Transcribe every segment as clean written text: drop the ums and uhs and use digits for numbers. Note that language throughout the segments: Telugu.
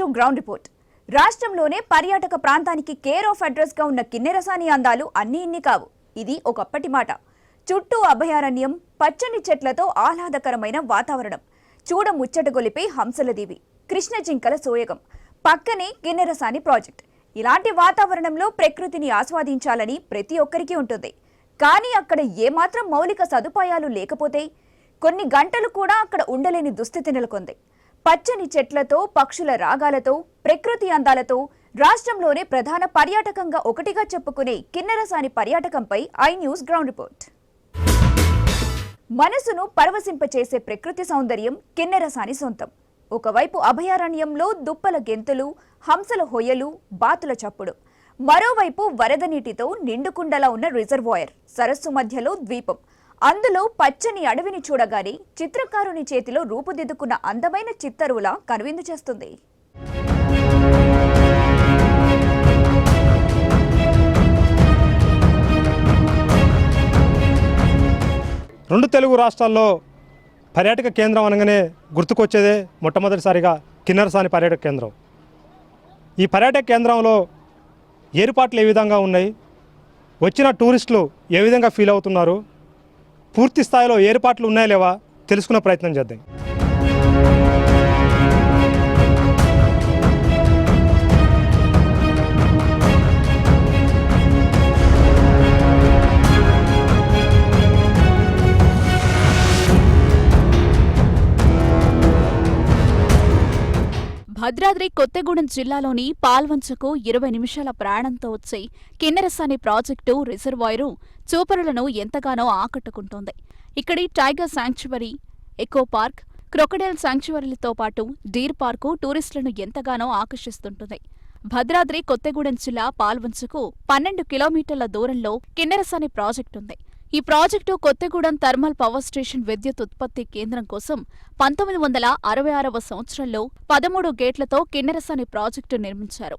To ground report. రాష్ట్రంలోనే పర్యాటక ప్రాంతానికి కేర్ ఆఫ్ అడ్రస్ గా ఉన్న కిన్నెరసాని అందాలు అన్నీ ఇన్ని కావు. ఇది ఒకప్పటి మాట. చుట్టూ అభయారణ్యం, పచ్చని చెట్లతో ఆహ్లాదకరమైన వాతావరణం, చూడ ముచ్చటగొలిపే హంసలదేవి, కృష్ణ జింకల సోయగం, పక్కనే కిన్నెరసాని ప్రాజెక్ట్. ఇలాంటి వాతావరణంలో ప్రకృతిని ఆస్వాదించాలని ప్రతి ఒక్కరికి ఉంటుంది. కానీ అక్కడ ఏమాత్రం మౌలిక సదుపాయాలు లేకపోతే కొన్ని గంటలు కూడా అక్కడ ఉండలేని దుస్థితి నెలకొంది. పచ్చని చెట్లతో, పక్షుల రాగాలతో, ప్రకృతి అందాలతో రాష్ట్రంలోనే ప్రధాన పర్యాటకంగా ఒకటిగా చెప్పుకునే కిన్నెరసాని పర్యాటకంపై ఐ న్యూస్ గ్రౌండ్ రిపోర్ట్. మనసును పరవశింపచేసే ప్రకృతి సౌందర్యం కిన్నెరసాని సొంతం. ఒకవైపు అభయారణ్యంలో దుప్పల గెంతులు, హంసల హొయ్యలు, బాతుల చప్పుడు, మరోవైపు వరద నీటితో నిండుకుండలా ఉన్న రిజర్వాయర్, సరస్సు మధ్యలో ద్వీపం, అందులో పచ్చని అడవిని చూడగానే చిత్రకారుని చేతిలో రూపుదిద్దుకున్న అందమైన చిత్తరువులా కనువిందు చేస్తుంది. రెండు తెలుగు రాష్ట్రాల్లో పర్యాటక కేంద్రం అనగానే గుర్తుకొచ్చేదే మొట్టమొదటిసారిగా కిన్నెరసాని పర్యాటక కేంద్రం. ఈ పర్యాటక కేంద్రంలో ఏర్పాట్లు ఏ విధంగా ఉన్నాయి, వచ్చిన టూరిస్టులు ఏ విధంగా ఫీల్ అవుతున్నారు, పూర్తి స్థాయిలో ఏర్పాట్లు ఉన్నాయా లేవా తెలుసుకునే ప్రయత్నం చేద్దాం. భద్రాద్రి కొత్తగూడెం జిల్లాలోని పాల్వంచకు 20 నిమిషాల ప్రయాణంతో వచ్చే కిన్నెరసాని ప్రాజెక్టు రిజర్వాయరు చూపరులను ఎంతగానో ఆకట్టుకుంటోంది. ఇక్కడి tiger sanctuary, eco park, crocodile శాంక్చువరీలతో పాటు డీర్ పార్కు టూరిస్టులను ఎంతగానో ఆకర్షిస్తుంటుంది. భద్రాద్రి కొత్తగూడెం జిల్లా పాల్వంచకు 12 కిలోమీటర్ల దూరంలో కిన్నెరసాని ప్రాజెక్టుంది. ఈ project Kothagudem thermal power station విద్యుత్ ఉత్పత్తి కేంద్రం కోసం 1966వ సంవత్సరంలో 13 గేట్లతో కిన్నెరసాని ప్రాజెక్టు నిర్మించారు.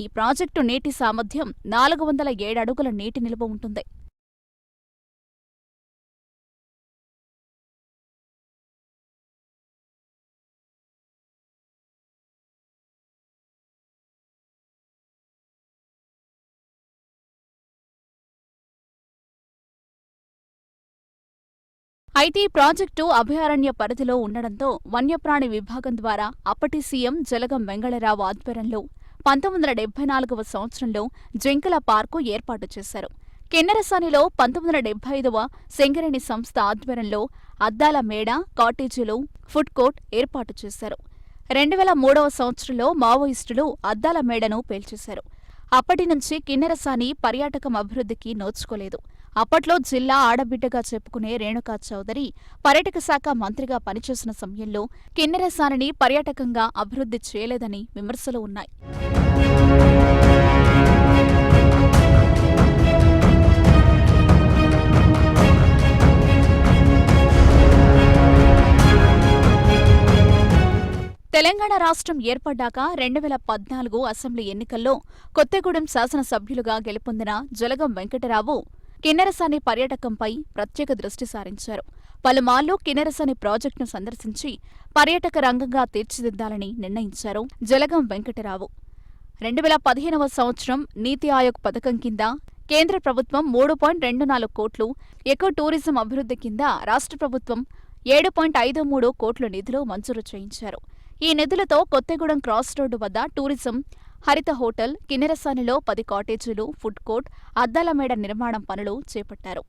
ఈ ప్రాజెక్టు నీటి సామర్థ్యం 407 అడుగుల నీటి నిల్వ ఉంటుంది. అయితే ఈ ప్రాజెక్టు అభయారణ్య పరిధిలో ఉండడంతో వన్యప్రాణి విభాగం ద్వారా అప్పటి సీఎం జలగం వెంగళరావు ఆధ్వర్యంలో 1974వ సంవత్సరంలో జింకల పార్కు ఏర్పాటు చేశారు. కిన్నెరసానిలో 1975వ సింగరేణి సంస్థ ఆధ్వర్యంలో అద్దాల మేడ, కాటేజీలు, ఫుడ్ కోర్ట్ ఏర్పాటు చేశారు. 2003వ సంవత్సరంలో మావోయిస్టులు అద్దాల మేడను పేల్చేశారు. అప్పటి నుంచి కిన్నెరసాని పర్యాటకం అభివృద్ధికి నోచుకోలేదు. అప్పట్లో జిల్లా ఆడబిడ్డగా చెప్పుకునే రేణుకా చౌదరి పర్యాటక శాఖ మంత్రిగా పనిచేసిన సమయంలో కిన్నెరసానిని పర్యాటకంగా అభివృద్ధి చేయలేదని విమర్శలు ఉన్నాయి. తెలంగాణ రాష్ట్రం ఏర్పడ్డాక 2014 అసెంబ్లీ ఎన్నికల్లో కొత్తగూడెం శాసనసభ్యులుగా గెలుపొందిన జలగం వెంకటరావు కిన్నెరసాని పర్యాటకంపై ప్రత్యేక దృష్టి సారించారు. పలుమార్లు కిన్నెరసాని ప్రాజెక్టును సందర్శించి పర్యాటక రంగంగా తీర్చిదిద్దాలని నిర్ణయించారు జలగం వెంకటరావు. 2015వ సంవత్సరం నీతి ఆయోగ్ పథకం కింద కేంద్ర ప్రభుత్వం 3.24 కోట్లు, ఎకో టూరిజం అభివృద్ధి కింద రాష్ట్ర ప్రభుత్వం 7.53 కోట్ల నిధులు మంజూరు చేయించారు. ఈ నిధులతో కొత్తగూడెం క్రాస్ రోడ్డు వద్ద టూరిజం, హరిత హోటల్, కిన్నెరసానిలో 10 కాటేజీలు, ఫుడ్ కోర్ట్, అద్దాల మేడ నిర్మాణం పనులు చేపట్టారు.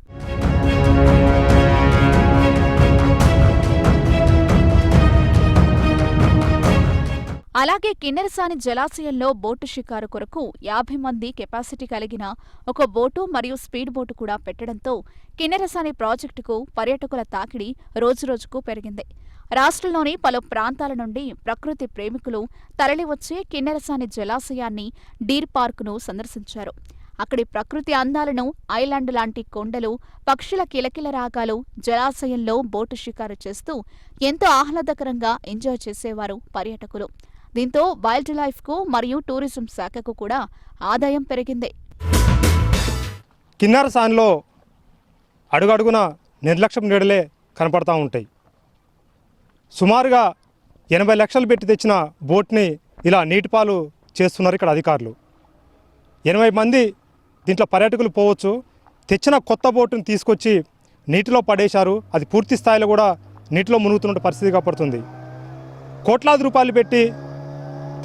అలాగే కిన్నెరసాని జలాశయంలో బోటు షికారు కొరకు 50 మంది కెపాసిటీ కలిగిన ఒక బోటు మరియు స్పీడ్ బోటు కూడా పెట్టడంతో కిన్నెరసాని ప్రాజెక్టుకు పర్యాటకుల తాకిడి రోజురోజుకు పెరిగింది. రాష్ట్రంలోని పలు ప్రాంతాల నుండి ప్రకృతి ప్రేమికులు తరలివచ్చి కిన్నెరసాని జలాశయాన్ని, డీర్ పార్కును సందర్శించారు. అక్కడి ప్రకృతి అందాలను, ఐలాండ్ లాంటి కొండలు, పక్షుల కిలకిల రాగాలు, జలాశయంలో బోటు షికారు చేస్తూ ఎంతో ఆహ్లాదకరంగా ఎంజాయ్ చేసేవారు పర్యాటకులు. దీంతో వైల్డ్ లైఫ్కు మరియు టూరిజం శాఖకు కూడా ఆదాయం పెరిగింది. కిన్నెరసానిలో అడుగడుగున నిర్లక్ష్యం నీడలే కనపడతా ఉంటాయి. సుమారుగా 80 లక్షలు పెట్టి తెచ్చిన బోట్ని ఇలా నీటిపాలు చేస్తున్నారు ఇక్కడ అధికారులు. 80 మంది దీంట్లో పర్యాటకులు పోవచ్చు. తెచ్చిన కొత్త బోటును తీసుకొచ్చి నీటిలో పడేశారు. అది పూర్తి స్థాయిలో కూడా నీటిలో మునుగుతున్న పరిస్థితి కనపడుతుంది. కోట్లాది రూపాయలు పెట్టి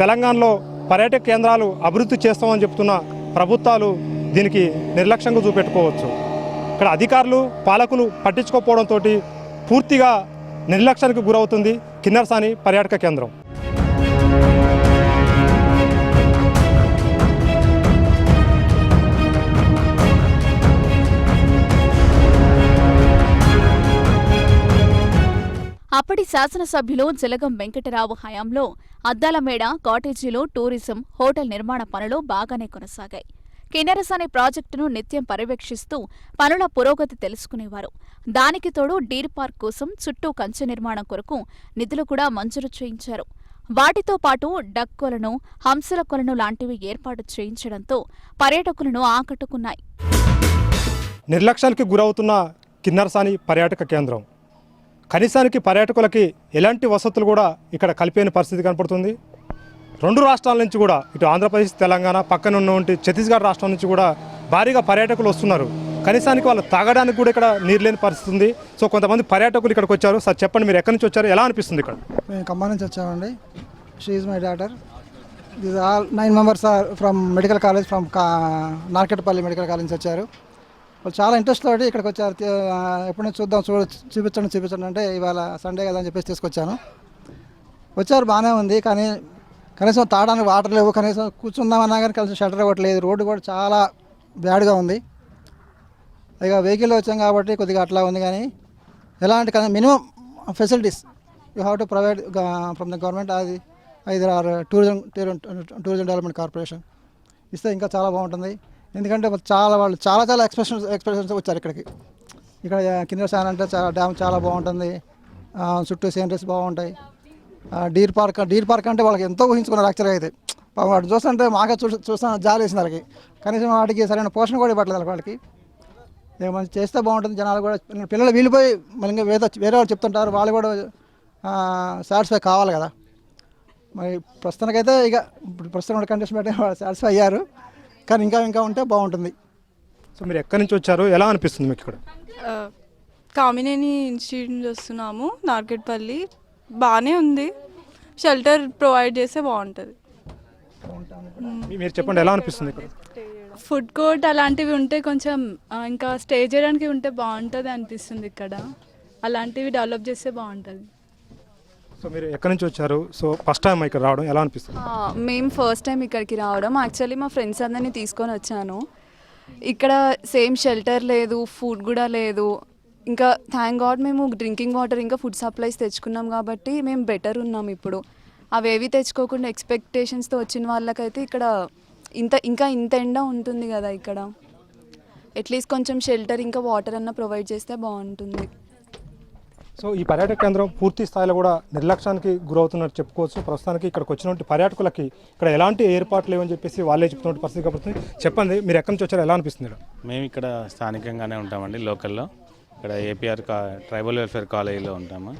తెలంగాణలో పర్యాటక కేంద్రాలు అభివృద్ధి చేస్తామని చెప్తున్న ప్రభుత్వాలు దీనికి నిర్లక్ష్యంగా చూపెట్టుకోవచ్చు. ఇక్కడ అధికారులు పాలకులు పట్టించుకోకపోవడంతో పూర్తిగా నిర్లక్ష్యానికి గురవుతుంది కిన్నెరసాని పర్యాటక కేంద్రం. అప్పటి శాసనసభ్యులు జలగం వెంకటరావు హయాంలో అద్దాలమేడ కాటేజీలో టూరిజం, హోటల్ నిర్మాణ పనులు బాగానే కొనసాగాయి. కిన్నెరసాని ప్రాజెక్టును నిత్యం పర్యవేక్షిస్తూ పనుల పురోగతి తెలుసుకునేవారు. దానికి తోడు డీర్ పార్క్ కోసం చుట్టూ కంచె నిర్మాణం కొరకు నిధులు కూడా మంజూరు చేయించారు. వాటితో పాటు డక్ కొలను, హంసల కొలను లాంటివి ఏర్పాటు చేయించడంతో పర్యాటకులను ఆకట్టుకున్నాయి. నిర్లక్ష్యానికి గురవుతున్న కిన్నెరసాని పర్యాటక కేంద్రం కనీసానికి పర్యాటకులకి ఎలాంటి వసతులు కూడా ఇక్కడ కల్పేని పరిస్థితి కనపడుతుంది. 2 రాష్ట్రాల నుంచి కూడా ఇటు ఆంధ్రప్రదేశ్, తెలంగాణ, పక్కన ఉన్నటువంటి ఛత్తీస్గఢ్ రాష్ట్రం నుంచి కూడా భారీగా పర్యాటకులు వస్తున్నారు. కనీసానికి వాళ్ళు తాగడానికి కూడా ఇక్కడ నీరు లేని పరిస్థితి ఉంది. సో కొంతమంది పర్యాటకులు ఇక్కడికి వచ్చారు. సార్ చెప్పండి, మీరు ఎక్కడి నుంచి వచ్చారు, ఎలా అనిపిస్తుంది ఇక్కడ? మేము ఖమ్మం నుంచి వచ్చామండి. She is my daughter. This all 9 members are from medical college, from Narketpally medical college నుంచి వచ్చారు. వాళ్ళు చాలా ఇంట్రెస్ట్ తోటి ఇక్కడికి వచ్చారు. ఎప్పటి నుంచి చూద్దాం, చూపించండి అంటే ఇవాళ సండే కదా అని చెప్పేసి తీసుకొచ్చాను. వచ్చారు, బాగానే ఉంది. కానీ కనీసం తాగడానికి వాటర్ లేవు, కనీసం కూర్చుందామన్నా కానీ కలిసి షటర్ ఇవ్వట్లేదు. రోడ్డు కూడా చాలా బ్యాడ్గా ఉంది. ఇక వెహికల్లో వచ్చాం కాబట్టి కొద్దిగా అట్లా ఉంది. కానీ ఎలాంటి minimum facilities you have to provide from the government, అది either or tourism development corporation ఇస్తే ఇంకా చాలా బాగుంటుంది. ఎందుకంటే వాళ్ళు చాలా ఎక్స్ప్రెషన్స్ వచ్చారు ఇక్కడికి. ఇక్కడ కిన్నెరసాని అంటే డ్యామ్ చాలా బాగుంటుంది, చుట్టూ సీనరీస్ బాగుంటాయి. డీర్ పార్క్ అంటే వాళ్ళకి ఎంతో ఊహించుకున్నారు యాక్చువల్గా. అయితే వాటి చూస్తుంటే మాకే చూస్తాను జాలి వేసింది వాళ్ళకి. కనీసం వాటికి సరైన పోషణ కూడా ఇవ్వట్లేదు వాళ్ళకి. మంచి చేస్తే బాగుంటుంది. జనాలు కూడా పిల్లలు వీలిపోయి మళ్ళీ ఇంకా వేరే వాళ్ళు చెప్తుంటారు, వాళ్ళు కూడా సాటిస్ఫై కావాలి కదా. మరి ప్రస్తుతానికైతే ఇక ప్రస్తుతం కండిషన్ బట్టి వాళ్ళు సాటిస్ఫై అయ్యారు. కానీ ఇంకా ఉంటే బాగుంటుంది. సో మీరు ఎక్కడి నుంచి వచ్చారు, ఎలా అనిపిస్తుంది మీకు ఇక్కడ? కామినేని ఇన్స్టిట్యూట్ నుంచి వస్తున్నాము, నార్కెట్పల్లి. బాగానే ఉంది, షెల్టర్ ప్రొవైడ్ చేస్తే బాగుంటుంది. మీరు చెప్పండి, ఎలా అనిపిస్తుంది ఇక్కడ? ఫుడ్ కోర్ట్ అలాంటివి ఉంటే కొంచెం ఇంకా స్టే చేయడానికి ఉంటే బాగుంటుంది అనిపిస్తుంది. ఇక్కడ అలాంటివి డెవలప్ చేస్తే బాగుంటుంది. సో మీరు ఎక్కడి నుంచి వచ్చారు? సో ఫస్ట్ టైం ఇక్కడ రావడం ఎలా అనిపిస్తుంది? మేము ఫస్ట్ టైం ఇక్కడికి రావడం. యాక్చువల్లీ మా ఫ్రెండ్స్ అందరినీ తీసుకొని వచ్చాను. ఇక్కడ సేమ్ షెల్టర్ లేదు, ఫుడ్ కూడా లేదు. ఇంకా థ్యాంక్ గాడ్ మేము డ్రింకింగ్ వాటర్ ఇంకా ఫుడ్ సప్లైస్ తెచ్చుకున్నాం కాబట్టి మేము బెటర్ ఉన్నాం ఇప్పుడు. అవేవి తెచ్చుకోకుండా ఎక్స్పెక్టేషన్స్తో వచ్చిన వాళ్ళకైతే ఇక్కడ ఇంత ఎండ ఉంటుంది కదా. ఇక్కడ అట్లీస్ట్ కొంచెం షెల్టర్ ఇంకా వాటర్ అన్న ప్రొవైడ్ చేస్తే బాగుంటుంది. సో ఈ పర్యాటక కేంద్రం పూర్తి స్థాయిలో కూడా నిర్లక్ష్యానికి గురవుతున్నట్టు చెప్పుకోవచ్చు. ప్రస్తుతానికి ఇక్కడికి వచ్చినటువంటి పర్యాటకులకి ఇక్కడ ఎలాంటి ఏర్పాట్లు లేవని చెప్పేసి వాళ్ళే చెప్తున్నట్టు పరిస్థితి కనబడుతుంది. చెప్పండి, మీరు ఎక్కడి నుంచి వచ్చారో, ఎలా అనిపిస్తుంది? మేము ఇక్కడ స్థానికంగానే ఉంటామండి, లోకల్లో. ఇక్కడ ఏపీఆర్ ట్రైబల్ వెల్ఫేర్ కాలేజీలో ఉంటాము,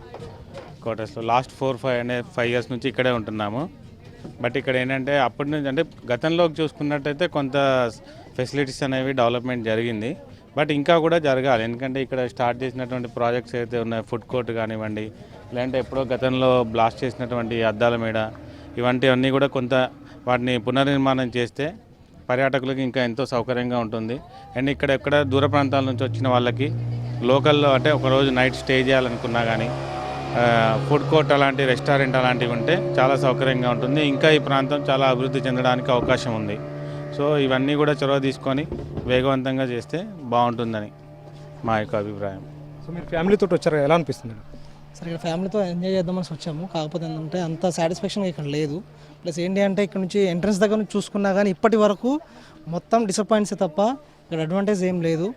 క్వార్టర్స్లో. లాస్ట్ 4-5 ఇయర్స్ నుంచి ఇక్కడే ఉంటున్నాము. బట్ ఇక్కడ ఏంటంటే అప్పటి నుంచి అంటే గతంలోకి చూసుకున్నట్టయితే కొంత ఫెసిలిటీస్ అనేవి డెవలప్మెంట్ జరిగింది. బట్ ఇంకా కూడా జరగాలి. ఎందుకంటే ఇక్కడ స్టార్ట్ చేసినటువంటి ప్రాజెక్ట్స్ అయితే ఉన్నాయి, ఫుడ్ కోర్ట్ కానివ్వండి, లేదంటే ఎప్పుడో గతంలో బ్లాస్ట్ చేసినటువంటి అద్దాలమేడ, ఇవంటివన్నీ కూడా కొంత వాటిని పునర్నిర్మాణం చేస్తే పర్యాటకులకు ఇంకా ఎంతో సౌకర్యంగా ఉంటుంది. అండ్ ఇక్కడ ఎక్కడ దూర ప్రాంతాల నుంచి వచ్చిన వాళ్ళకి లోకల్లో అంటే ఒకరోజు నైట్ స్టే చేయాలనుకున్నా కానీ ఫుడ్ కోర్ట్ అలాంటి రెస్టారెంట్ అలాంటివి ఉంటే చాలా సౌకర్యంగా ఉంటుంది. ఇంకా ఈ ప్రాంతం చాలా అభివృద్ధి చెందడానికి అవకాశం ఉంది. సో ఇవన్నీ కూడా చొరవ తీసుకొని వేగవంతంగా చేస్తే బాగుంటుందని మా యొక్క అభిప్రాయం. సో మీరు ఫ్యామిలీతో వచ్చారు, ఎలా అనిపిస్తుంది? సరే, ఇక్కడ ఫ్యామిలీతో ఎంజాయ్ చేద్దామని వచ్చాము. కాకపోతే ఏంటంటే అంత సాటిస్ఫాక్షన్గా ఇక్కడ లేదు. ప్లస్ ఏంటి అంటే ఇక్కడ నుంచి ఎంట్రన్స్ దగ్గర నుంచి చూసుకున్నా కానీ ఇప్పటి వరకు మొత్తం డిసప్పాయింట్సే తప్ప ఇక్కడ అడ్వాంటేజ్ ఏం లేదు.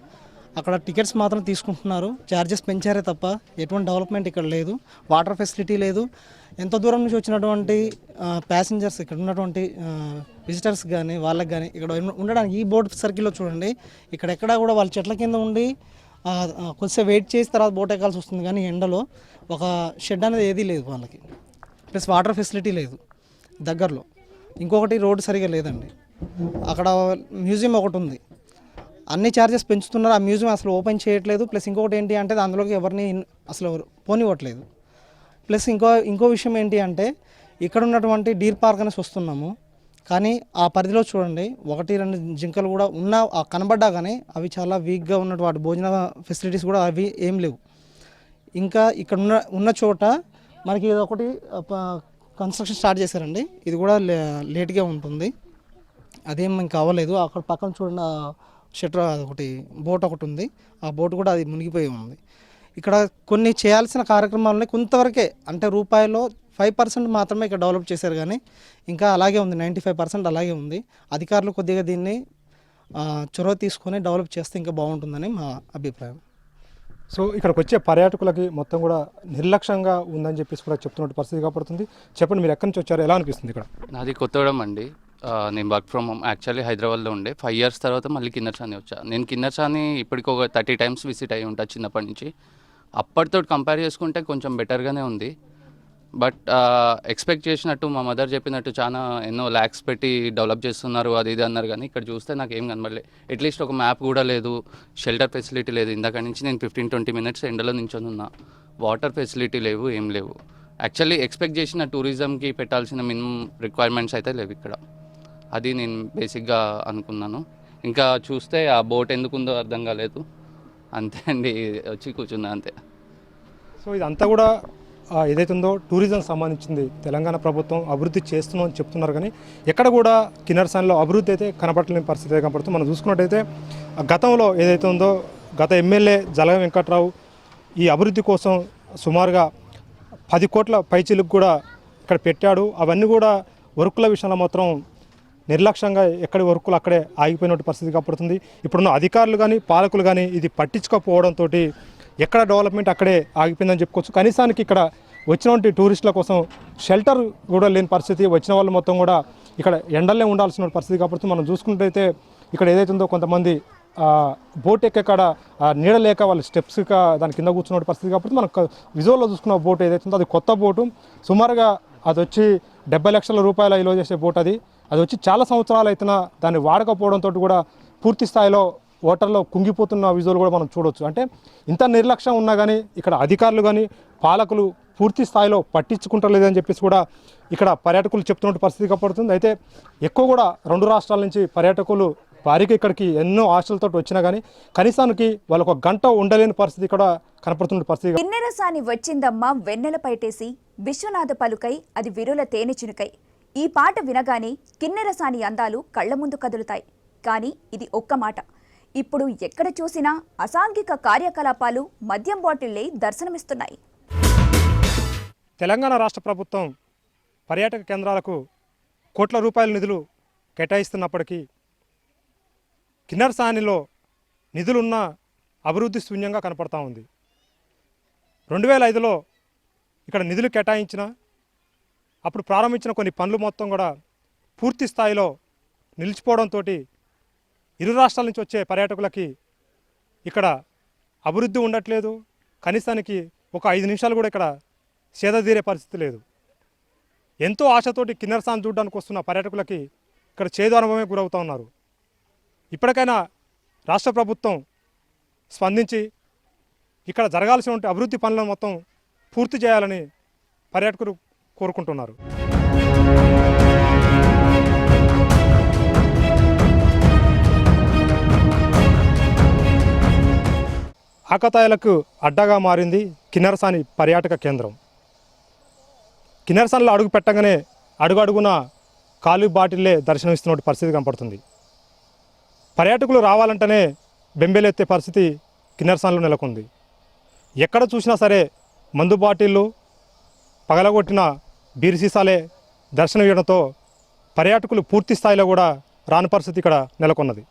అక్కడ టికెట్స్ మాత్రం తీసుకుంటున్నారు, ఛార్జెస్ పెంచారే తప్ప ఎటువంటి డెవలప్మెంట్ ఇక్కడ లేదు. వాటర్ ఫెసిలిటీ లేదు. ఎంతో దూరం నుంచి వచ్చినటువంటి ప్యాసింజర్స్, ఇక్కడ ఉన్నటువంటి విజిటర్స్ కానీ వాళ్ళకి కానీ ఇక్కడ ఉండడానికి ఈ బోట్ సర్కిల్లో చూడండి, ఇక్కడెక్కడా కూడా వాళ్ళ చెట్ల కింద ఉండి కొద్దిసేపు వెయిట్ చేసి తర్వాత బోట్ ఎక్కాల్సి వస్తుంది. కానీ ఎండలో ఒక షెడ్ అనేది ఏదీ లేదు వాళ్ళకి. ప్లస్ వాటర్ ఫెసిలిటీ లేదు. దగ్గరలో. ఇంకొకటి రోడ్డు సరిగా లేదండి. అక్కడ మ్యూజియం ఒకటి ఉంది, అన్ని ఛార్జెస్ పెంచుతున్నారు. ఆ మ్యూజియం అసలు ఓపెన్ చేయట్లేదు. ప్లస్ ఇంకొకటి ఏంటి అంటే అందులోకి ఎవరిని అసలు పోనివ్వట్లేదు. ప్లస్ ఇంకో విషయం ఏంటి అంటే ఇక్కడ ఉన్నటువంటి డీర్ పార్క్ అనేసి వస్తున్నాము, కానీ ఆ పరిధిలో చూడండి 1-2 జింకలు కూడా కనబడ్డా కానీ అవి చాలా వీక్గా ఉన్నట్టు, వాటి భోజన ఫెసిలిటీస్ కూడా అవి ఏం లేవు. ఇంకా ఇక్కడ ఉన్న చోట మనకి ఇది ఒకటి కన్స్ట్రక్షన్ స్టార్ట్ చేశారండి, ఇది కూడా లేట్గా ఉంటుంది, అదేం ఇంకా అవ్వలేదు. అక్కడ పక్కన చూడండి షట్టర్ ఒకటి బోట్ ఒకటి ఉంది, ఆ బోట్ కూడా అది మునిగిపోయి ఉంది. ఇక్కడ కొన్ని చేయాల్సిన కార్యక్రమాలని కొంతవరకే, అంటే రూపాయలో 5% మాత్రమే ఇక్కడ డెవలప్ చేశారు, కానీ ఇంకా అలాగే ఉంది, 95% అలాగే ఉంది. అధికారులు కొద్దిగా దీన్ని చొరవ తీసుకొని డెవలప్ చేస్తే ఇంకా బాగుంటుందని మా అభిప్రాయం. సో ఇక్కడికి వచ్చే పర్యాటకులకి మొత్తం కూడా నిర్లక్ష్యంగా ఉందని చెప్పేసి కూడా చెప్తున్నట్టు పరిస్థితి కాబడుతుంది. చెప్పండి, మీరు ఎక్కడి నుంచి వచ్చారు, ఎలా అనిపిస్తుంది ఇక్కడ? నాది కొత్తగూడెం అండి. నేను వర్క్ ఫ్రమ్ హోమ్ యాక్చువల్లీ హైదరాబాద్లో ఉండే. 5 years తర్వాత మళ్ళీ కిన్నెరసాని వచ్చా. నేను కిన్నెరసాని ఇప్పటికి ఒక 30 times విజిట్ అయ్యి ఉంటా చిన్నప్పటి నుంచి. అప్పటితో కంపేర్ చేసుకుంటే కొంచెం బెటర్గానే ఉంది. బట్ ఎక్స్పెక్ట్ చేసినట్టు మా మదర్ చెప్పినట్టు చాలా ఎన్నో ల్యాక్స్ పెట్టి డెవలప్ చేస్తున్నారు అది ఇది అన్నారు, కానీ ఇక్కడ చూస్తే నాకు ఏం కనబడలేదు. అట్లీస్ట్ ఒక మ్యాప్ కూడా లేదు, షెల్టర్ ఫెసిలిటీ లేదు. ఇందాక నుంచి నేను 15-20 minutes ఎండలో నించొని ఉన్నా, వాటర్ ఫెసిలిటీ లేవు, ఏం లేవు. యాక్చువల్లీ ఎక్స్పెక్ట్ చేసిన టూరిజంకి పెట్టాల్సిన మినిమం రిక్వైర్మెంట్స్ అయితే లేవు ఇక్కడ. అది నేను బేసిక్గా అనుకున్నాను. ఇంకా చూస్తే ఆ బోట్ ఎందుకుందో అర్థం కాలేదు, అంతే అండి, వచ్చి కూర్చున్నా అంతే. సో ఇదంతా కూడా ఏదైతే ఉందో టూరిజం సంబంధించింది తెలంగాణ ప్రభుత్వం అభివృద్ధి చేస్తున్నామని చెప్తున్నారు, కానీ ఎక్కడ కూడా కిన్నెరసానిలో అభివృద్ధి అయితే కనపడలేని పరిస్థితి కనపడుతుంది. మనం చూసుకున్నట్టయితే గతంలో ఏదైతే ఉందో గత ఎమ్మెల్యే జలగం వెంకట్రావు ఈ అభివృద్ధి కోసం సుమారుగా 10 కోట్ల పైచీలకు కూడా ఇక్కడ పెట్టాడు. అవన్నీ కూడా వర్కుల విషయంలో మాత్రం నిర్లక్ష్యంగా ఎక్కడి వర్కులు అక్కడే ఆగిపోయినట్టు పరిస్థితి కనపడుతుంది. ఇప్పుడున్న అధికారులు కానీ పాలకులు కానీ ఇది పట్టించుకోకపోవడంతో ఎక్కడ డెవలప్మెంట్ అక్కడే ఆగిపోయిందని చెప్పుకోవచ్చు. కనీసానికి ఇక్కడ వచ్చినటువంటి టూరిస్టుల కోసం షెల్టర్ కూడా లేని పరిస్థితి, వచ్చిన వాళ్ళు మొత్తం కూడా ఇక్కడ ఎండలనే ఉండాల్సిన పరిస్థితి కాబట్టి మనం చూసుకున్నట్టయితే ఇక్కడ ఏదైతే ఉందో కొంతమంది బోట్ ఎక్కడ నీడ లేక వాళ్ళు స్టెప్స్ దాని కింద కూర్చున్న పరిస్థితి కాబట్టి మనకు విజువల్లో చూసుకున్న బోట్ ఏదైతే ఉందో అది కొత్త బోటు, సుమారుగా అది వచ్చి 70 లక్షల రూపాయల విలువ చేసే బోట్. అది వచ్చి చాలా సంవత్సరాలు అవుతున్నా దాన్ని వాడకపోవడంతో కూడా పూర్తి స్థాయిలో వాటర్లో కుంగిపోతున్న విజువల్ కూడా మనం చూడవచ్చు. అంటే ఇంత నిర్లక్ష్యం ఉన్నా కానీ ఇక్కడ అధికారులు కానీ పాలకులు పూర్తి స్థాయిలో పట్టించుకుంటలేదని చెప్పేసి కూడా ఇక్కడ పర్యాటకులు చెప్తున్న పరిస్థితి కనపడుతుంది. అయితే ఎక్కువ కూడా 2 రాష్ట్రాల నుంచి పర్యాటకులు వారికి ఇక్కడికి ఎన్నో ఆశలతో వచ్చినా కానీ కనీసానికి వాళ్ళు 1 గంట ఉండలేని పరిస్థితి కూడా కనపడుతున్న పరిస్థితి. కిన్నెరసాని వచ్చిందమ్మా వెన్నెల పైటేసి, విశ్వనాథ పలుకై అది విరుల తేనె చినుకై. ఈ పాట వినగానే కిన్నెరసాని అందాలు కళ్ల ముందు కదులుతాయి. కానీ ఇది ఒక్క మాట. ఇప్పుడు ఎక్కడ చూసినా అసాంఘిక కార్యకలాపాలు, మద్యం బాటిళ్లే దర్శనమిస్తున్నాయి. తెలంగాణ రాష్ట్ర ప్రభుత్వం పర్యాటక కేంద్రాలకు కోట్ల రూపాయల నిధులు కేటాయిస్తున్నప్పటికీ కిన్నెరసానిలో నిధులున్న అభివృద్ధి శూన్యంగా కనపడతా ఉంది. 2005లో ఇక్కడ నిధులు కేటాయించిన అప్పుడు ప్రారంభించిన కొన్ని పనులు మొత్తం కూడా పూర్తి స్థాయిలో నిలిచిపోవడంతో ఇరు రాష్ట్రాల నుంచి వచ్చే పర్యాటకులకి ఇక్కడ అభివృద్ధి ఉండట్లేదు. కనీసానికి ఒక 5 నిమిషాలు కూడా ఇక్కడ సేదతీరే పరిస్థితి లేదు. ఎంతో ఆశతోటి కిన్నెరసాని చూడడానికి వస్తున్న పర్యాటకులకి ఇక్కడ చేదు అనుభవమే గురవుతూ ఉన్నారు. ఇప్పటికైనా రాష్ట్ర ప్రభుత్వం స్పందించి ఇక్కడ జరగాల్సిన అభివృద్ధి పనులను మొత్తం పూర్తి చేయాలని పర్యాటకులు కోరుకుంటున్నారు. ఆకతాయిలకు అడ్డగా మారింది కిన్నెరసాని పర్యాటక కేంద్రం. కిన్నెరసానిలో అడుగు పెట్టగానే అడుగడుగున ఖాళీ బాటిల్లే దర్శనమిస్తున్న పరిస్థితి కనపడుతుంది. పర్యాటకులు రావాలంటేనే బెంబేలెత్తే పరిస్థితి కిన్నెరసానిలో నెలకొంది. ఎక్కడ చూసినా సరే మందు బాటిళ్ళు, పగలగొట్టిన బీరు సీసాలే దర్శనమివ్వడంతో పర్యాటకులు పూర్తి స్థాయిలో కూడా రాని పరిస్థితి ఇక్కడ నెలకొన్నది.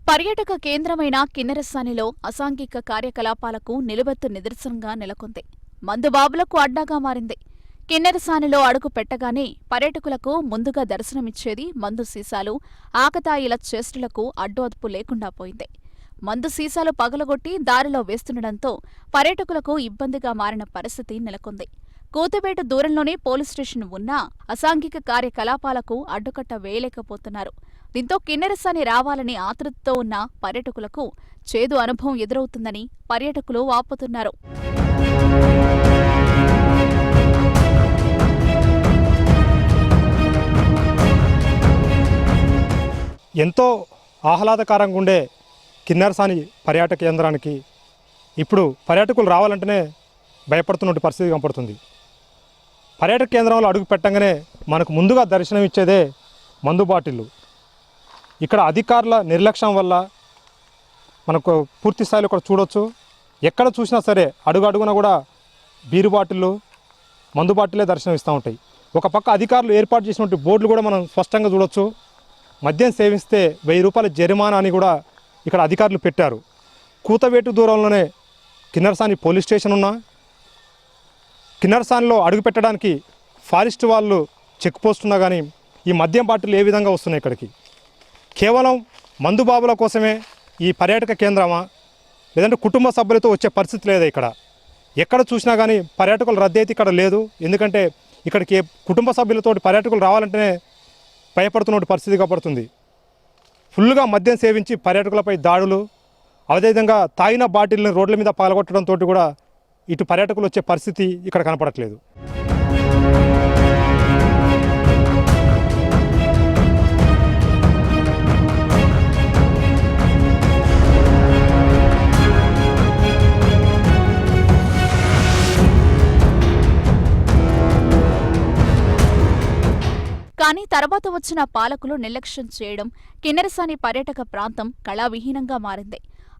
పర్యాటక కేంద్రమైన కిన్నెరసానిలో అసాంఘిక కార్యకలాపాలకు నిలువెత్తు నిదర్శనంగా నెలకొంది. మందుబాబులకు అడ్డాగా మారింది. కిన్నెరసానిలో అడుగు పెట్టగానే పర్యాటకులకు ముందుగా దర్శనమిచ్చేది మందు సీసాలు, ఆకతాయిల చేష్టలకు అడ్డు అదుపు లేకుండా పోయింది. మందు సీసాలు పగలగొట్టి దారిలో వేస్తుండటంతో పర్యాటకులకు ఇబ్బందిగా మారిన పరిస్థితి నెలకొంది. కూతవేటు దూరంలోనే పోలీస్ స్టేషన్ ఉన్నా అసాంఘిక కార్యకలాపాలకు అడ్డుకట్ట వేయలేకపోతున్నారు. దీంతో కిన్నెరసాని రావాలని ఆతృతతో ఉన్న పర్యాటకులకు చేదు అనుభవం ఎదురవుతుందని పర్యాటకులు వాపోతున్నారు. ఎంతో ఆహ్లాదకరంగా ఉండే కిన్నెరసాని పర్యాటక కేంద్రానికి ఇప్పుడు పర్యాటకులు రావాలంటేనే భయపడుతున్న పరిస్థితి కనపడుతుంది. పర్యాటక కేంద్రంలో అడుగు పెట్టంగానే మనకు ముందుగా దర్శనం ఇచ్చేదే మందు బాటిళ్ళు. ఇక్కడ అధికారుల నిర్లక్ష్యం వల్ల మనకు పూర్తి స్థాయిలో ఇక్కడ చూడొచ్చు. ఎక్కడ చూసినా సరే అడుగు అడుగున కూడా బీరు బాటిళ్ళు, మందు బాటిలే దర్శనం ఇస్తూ ఉంటాయి. ఒక పక్క అధికారులు ఏర్పాటు చేసినటువంటి బోర్డులు కూడా మనం స్పష్టంగా చూడొచ్చు. మద్యం సేవిస్తే 1000 రూపాయల జరిమానా అని కూడా ఇక్కడ అధికారులు పెట్టారు. కూతవేటు దూరంలోనే కిన్నెరసాని పోలీస్ స్టేషన్ ఉన్నా, కిన్నెరసానిలో అడుగు పెట్టడానికి ఫారెస్ట్ వాళ్ళు చెక్ పోస్ట్ ఉన్నా కానీ ఈ మద్యం బాటిల్ ఏ విధంగా వస్తున్నాయి ఇక్కడికి? కేవలం మందు బాబుల కోసమే ఈ పర్యాటక కేంద్రమా, లేదంటే కుటుంబ సభ్యులతో వచ్చే పరిస్థితి లేదా? ఇక్కడ ఎక్కడ చూసినా కానీ పర్యాటకుల రద్దీ అయితే ఇక్కడ లేదు. ఎందుకంటే ఇక్కడికి కుటుంబ సభ్యులతో పర్యాటకులు రావాలంటేనే భయపడుతున్న పరిస్థితి కనపడుతుంది. ఫుల్గా మద్యం సేవించి పర్యాటకులపై దాడులు, అదేవిధంగా తాగిన బాటిల్ని రోడ్ల మీద పగలగొట్టడంతో కూడా ఇటు పర్యాటకులు వచ్చే పరిస్థితి ఇక్కడ కనపడట్లేదు. కానీ తర్వాత వచ్చిన పాలకులు నిర్లక్ష్యం చేయడం కిన్నెరసాని పర్యాటక ప్రాంతం కళావిహీనంగా మారింది.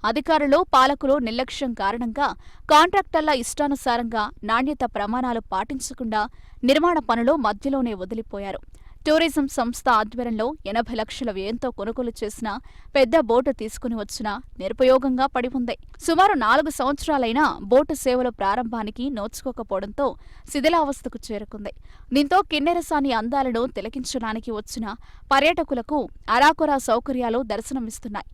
అధికారులు, పాలకులు నిర్లక్ష్యం కారణంగా కాంట్రాక్టర్ల ఇష్టానుసారంగా నాణ్యత ప్రమాణాలు పాటించకుండా నిర్మాణ పనులు మధ్యలోనే వదిలిపోయారు. టూరిజం సంస్థ ఆధ్వర్యంలో 80 లక్షల వ్యయంతో కొనుగోలు చేసిన పెద్ద బోటు తీసుకుని వచ్చినా నిరుపయోగంగా పడి ఉంది. సుమారు 4 సంవత్సరాలైనా బోటు సేవల ప్రారంభానికి నోచుకోకపోవడంతో శిథిలావస్థకు చేరుకుంది. దీంతో కిన్నెరసాని అందాలను తిలకించడానికి వచ్చిన పర్యాటకులకు అరాకొరా సౌకర్యాలు దర్శనమిస్తున్నాయి.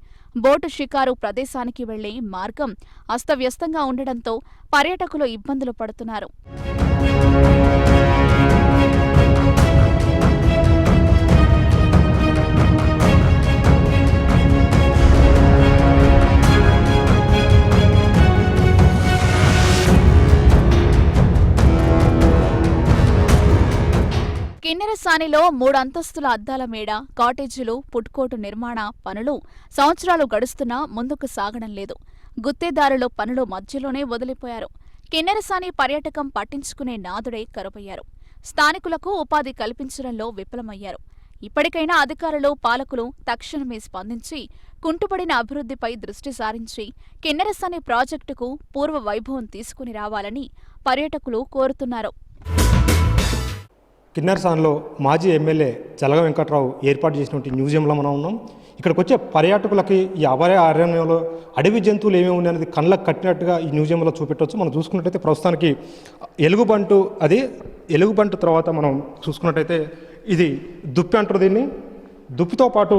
బోటు షికారు ప్రదేశానికి వెళ్లే మార్గం అస్తవ్యస్తంగా ఉండడంతో పర్యాటకులు ఇబ్బందులు పడుతున్నారు. కిన్నెరసానిలో 3 అంతస్తుల అద్దాల మేడ, కాటేజీలు, ఫుడ్కోర్టు నిర్మాణ పనులు సంవత్సరాలు గడుస్తున్నా ముందుకు సాగడం లేదు. గుత్తేదారులు పనులు మధ్యలోనే వదిలిపోయారు. కిన్నెరసాని పర్యాటకం పట్టించుకునే నాదుడే కరువయ్యారు. స్థానికులకు ఉపాధి కల్పించడంలో విఫలమయ్యారు. ఇప్పటికైనా అధికారులు, పాలకులు తక్షణమే స్పందించి కుంటుపడిన అభివృద్ధిపై దృష్టి సారించి కిన్నెరసాని ప్రాజెక్టుకు పూర్వ వైభవం తీసుకుని రావాలని పర్యాటకులు కోరుతున్నారు. కిన్నెరసానిలో మాజీ ఎమ్మెల్యే జలగ వెంకట్రావు ఏర్పాటు చేసినటువంటి మ్యూజియంలో మనం ఉన్నాం. ఇక్కడికి వచ్చే పర్యాటకులకి ఈ అభయారణ్యంలో అడవి జంతువులు ఏమేమి ఉన్నాయనేది కళ్ళకు కట్టినట్టుగా ఈ మ్యూజియంలో చూపెట్టవచ్చు. మనం చూసుకున్నట్టయితే ప్రస్తుతానికి ఎలుగుబంటు తర్వాత మనం చూసుకున్నట్టయితే ఇది దుప్పి అంటారు. దీన్ని దుప్పితో పాటు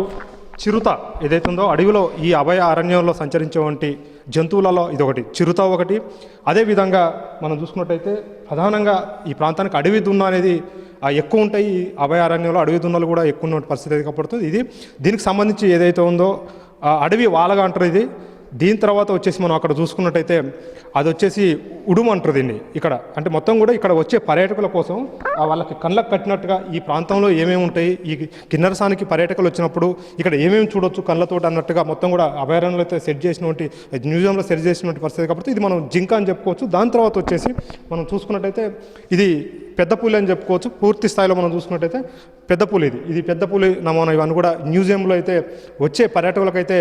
చిరుత ఏదైతే ఉందో అడవిలో ఈ అభయ అరణ్యంలో సంచరించేటువంటి జంతువులలో ఇదొకటి, చిరుత ఒకటి. అదేవిధంగా మనం చూసుకున్నట్టయితే ప్రధానంగా ఈ ప్రాంతానికి అడవి దున్న అనేది ఎక్కువ ఉంటాయి. ఈ అభయారణ్యంలో అడవి దున్నలు కూడా ఎక్కువ ఉన్న పరిస్థితి కనపడుతుంది. దీనికి సంబంధించి ఏదైతే ఉందో అడవి వాలగా అంటారు ఇది. దీని తర్వాత వచ్చేసి మనం అక్కడ చూసుకున్నట్టయితే అది వచ్చేసి ఉడుము అంటారు దీన్ని. ఇక్కడ అంటే మొత్తం కూడా ఇక్కడ వచ్చే పర్యాటకుల కోసం వాళ్ళకి కళ్ళకు కట్టినట్టుగా ఈ ప్రాంతంలో ఏమేమి ఉంటాయి, ఈ కిన్నెరసానికి పర్యాటకులు వచ్చినప్పుడు ఇక్కడ ఏమేమి చూడొచ్చు కళ్ళతో అన్నట్టుగా మొత్తం కూడా అభయారణ్యంలో అయితే సెట్ చేసినటువంటి మ్యూజియంలో సెట్ చేసినటువంటి పరిస్థితి కాబట్టి ఇది మనం జింక అని చెప్పుకోవచ్చు. దాని తర్వాత వచ్చేసి మనం చూసుకున్నట్టయితే ఇది పెద్ద పులి అని చెప్పుకోవచ్చు. పూర్తి స్థాయిలో మనం చూసుకున్నట్టయితే పెద్ద పులి ఇది పెద్ద పులి నమూనా ఇవన్నీ కూడా మ్యూజియంలో అయితే వచ్చే పర్యాటకులకైతే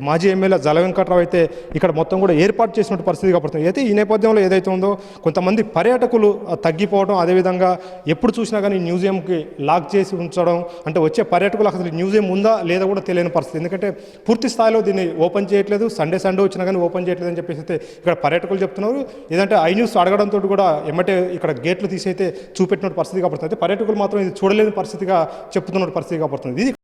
మాజీ ఎమ్మెల్యే జల వెంకట్రావు అయితే ఇక్కడ మొత్తం కూడా ఏర్పాటు చేసినట్టు పరిస్థితి కనపడుతుంది. అయితే ఈ నేపథ్యంలో ఏదైతే ఉందో కొంతమంది పర్యాటకులు తగ్గిపోవడం, అదేవిధంగా ఎప్పుడు చూసినా కానీ మ్యూజియంకి లాక్ చేసి ఉంచడం, అంటే వచ్చే పర్యాటకులు అసలు మ్యూజియం ఉందా లేదా కూడా తెలియని పరిస్థితి. ఎందుకంటే పూర్తి స్థాయిలో దీన్ని ఓపెన్ చేయట్లేదు, సండే వచ్చినా కానీ ఓపెన్ చేయట్లేదు అని చెప్పేసి అయితే ఇక్కడ పర్యాటకులు చెప్తున్నారు. ఏదంటే ఐ న్యూస్ అడగడంతో కూడా ఎమ్మటే ఇక్కడ గేట్లు తీసి అయితే చూపెట్టిన పరిస్థితి కనపడుతుంది. పర్యాటకులు మాత్రం ఇది చూడలేని పరిస్థితిగా చెప్తున్న పరిస్థితి కనపడుతుంది. ఇది